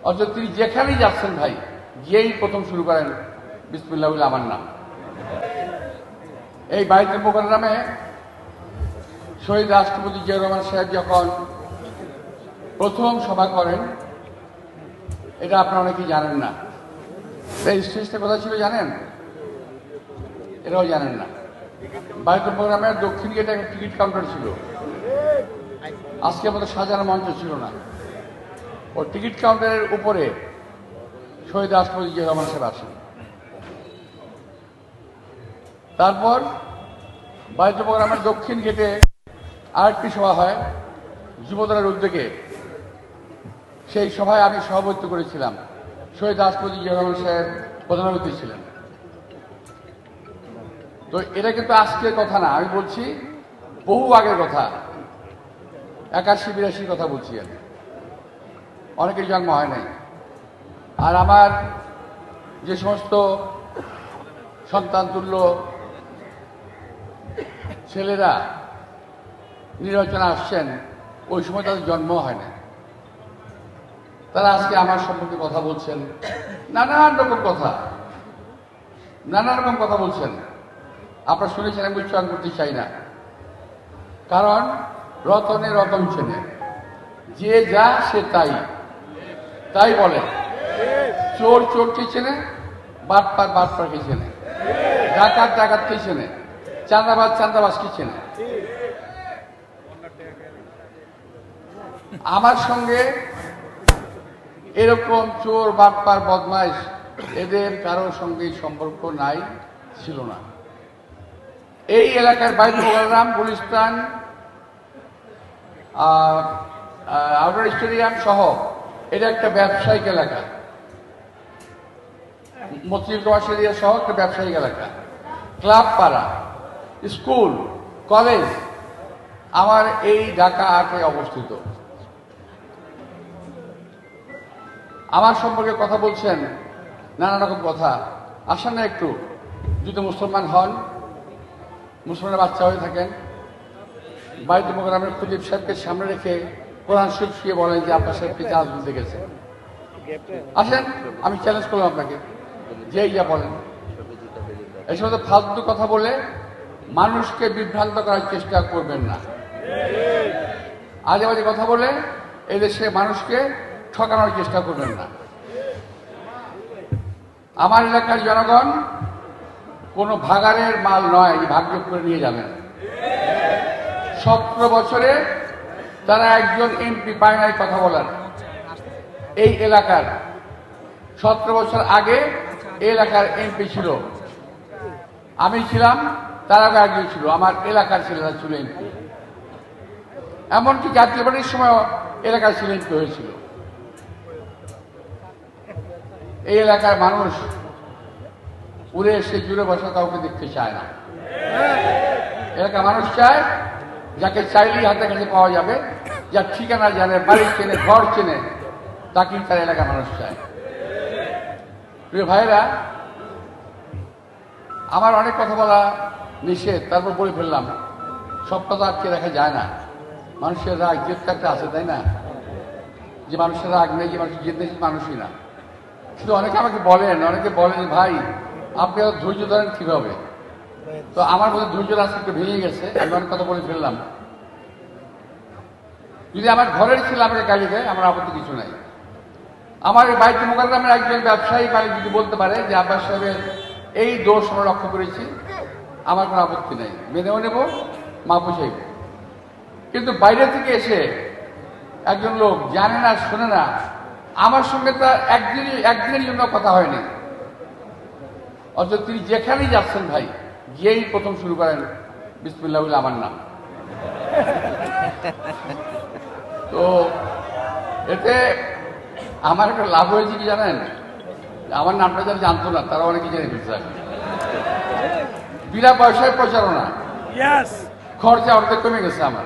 অথচ তিনি যেখানেই যাচ্ছেন ভাই গিয়েই প্রথম শুরু করেন বিসমিল্লাহ বলে আমার নাম। এই বাইতুল মুকাররমে শহীদ রাষ্ট্রপতি জিয়াউর রহমান সাহেব যখন প্রথম সভা করেন, এটা আপনারা অনেকেই জানেন না। এই স্টেজটা কোথায় ছিল জানেন? এটাও জানেন না। বাইতুল মুকাররমের দক্ষিণ গেটে একটা টিকিট কাউন্টার ছিল, আজকের মতো সাজানো মঞ্চ ছিল না। ও টিকিট কাউন্টারের উপরে শহীদ রাষ্ট্রপতি জিয়াউর রহমান সাহেব আসেন। তারপর বাইতুল মুকাররমের দক্ষিণ গেটে আরেকটি সভা হয় যুবদলের উদ্যোগে। সেই সভায় আমি সভাপতিত্ব করেছিলাম, শহীদ রাষ্ট্রপতি জিয়াউর রহমান সাহেব প্রধান অতিথি ছিলেন। তো এটা কিন্তু আজকের কথা না, আমি বলছি বহু আগের কথা, 81-82 কথা বলছি আমি, অনেকের জন্ম হয় নাই। আর আমার যে সমস্ত সন্তান তুল্য ছেলেরা নির্বাচনে আসছেন, ওই সময় তাদের জন্ম হয় না। তারা আজকে আমার সম্পর্কে কথা বলছেন, নানান রকম কথা বলছেন। আপনারা শুনেছেন, আমি উচ্চারণ করতে চাই না, কারণ রতনে রতন চেনে, যে যা সে তাই বলে। চোর চোরকে চেনে, বাটপারকে চেনে, ডাকাতকে চেনে, চাঁদাবাজকে চেনে। আমার সঙ্গে এরকম চোর, বাটপার, বদমাইশ এদের কারোর সঙ্গে সম্পর্ক নাই, ছিল না। এই এলাকার বাইতুল মুকাররম, গুলিস্তান, আউটার স্টেডিয়াম সহ এটা একটা ব্যবসায়িক এলাকা, মসজিদ এরিয়া সহ একটা ব্যবসায়িক এলাকা, ক্লাব পাড়া, স্কুল, কলেজ আমার এই ঢাকা 8-এ অবস্থিত। আমার সম্পর্কে কথা বলছেন নানা রকম কথা। আসেন না একটু, যদি মুসলমান হন, মুসলমানের বাচ্চা হয়ে থাকেন, বাইতুল মুকাররমের খতিব সাহেবকে সামনে রেখে কোরআন শরীফ শুয়ে বলেন যে আপনার সাহেবকে জাহাজ বুঝতে গেছে। আসেন, আমি চ্যালেঞ্জ করলাম আপনাকে, যে যা বলেন। এই সমস্ত ফালতু কথা বলে মানুষকে বিভ্রান্ত করার চেষ্টা করবেন না। আজে বাজে কথা বলে এদেশে মানুষকে ঠকানোর চেষ্টা করবেন না। আমার এলাকার জনগণ কোনো ভাগাড়ের মাল নয় যে ভাগযোগ করে নিয়ে যাবেন। 17 বছরে তারা একজন এমপি পায় নাই কথা বলার। এই এলাকার 17 বছর আগে এই এলাকার এমপি ছিল, আমি ছিলাম, তার আগে ছিল, আমার এলাকার ছেলেরা ছিল এমপি। এমনকি জাতীয় পার্টির সময় এলাকার ছেলে এমপি হয়েছিল। এই এলাকার মানুষ উড়ে এসে জুড়ে বসা কাউকে দেখতে চায় না। এলাকার মানুষ চায় যাকে চাইলেই হাতে কাছে পাওয়া যাবে, যার ঠিকানা জানে, বাড়ি চেনে, ঘর চেনে, তাকেই তার এলাকার মানুষ চায়। প্রিয় ভাইরা, আমার অনেক কথা বলা নিষেধ, তারপর বলে ফেললাম। সব কথা আটকে রাখা যায় না। মানুষের রাগ জেদ একটা আছে, তাই না? যে মানুষের রাগ নেই, যে মানুষের জেদ নেই, মানুষই না। কিন্তু অনেকে আমাকে অনেকে বলেন ভাই আপনি ধৈর্য ধরেন কিভাবে? তো আমার মধ্যে ধৈর্য রাস্তা একটু ভেঙে গেছে, আমি অনেক কথা বলে ফেললাম। যদি আমার ঘরের ছেলে আমাকে গালি দেয়, আমার আপত্তি কিছু নাই। আমার এই বাইতুল মুকাররমের একজন ব্যবসায়ী মালিক যদি বলতে পারে যে আব্বাস সাহেবের এই দোষ আমরা লক্ষ্য করেছি, আমার কোনো আপত্তি নেই, মেনেও নেব, মাপও চাইব। কিন্তু বাইরে থেকে এসে একজন লোক জানে না, শোনে না, আমার সঙ্গে তার একদিনের জন্য কথা হয়নি, অথচ তিনি যেখানেই যাচ্ছেন ভাই গিয়েই প্রথম শুরু করেন বিসমিল্লাহ বলে আমার নাম। তো এতে আমার একটা লাভ হয়েছে কি জানেন? আমার নামটা যারা জানতো না তারা অনেকে জেনে ফেলছে। বিনা পয়সায় প্রচারণা, খরচা অর্ধেক কমে গেছে আমার।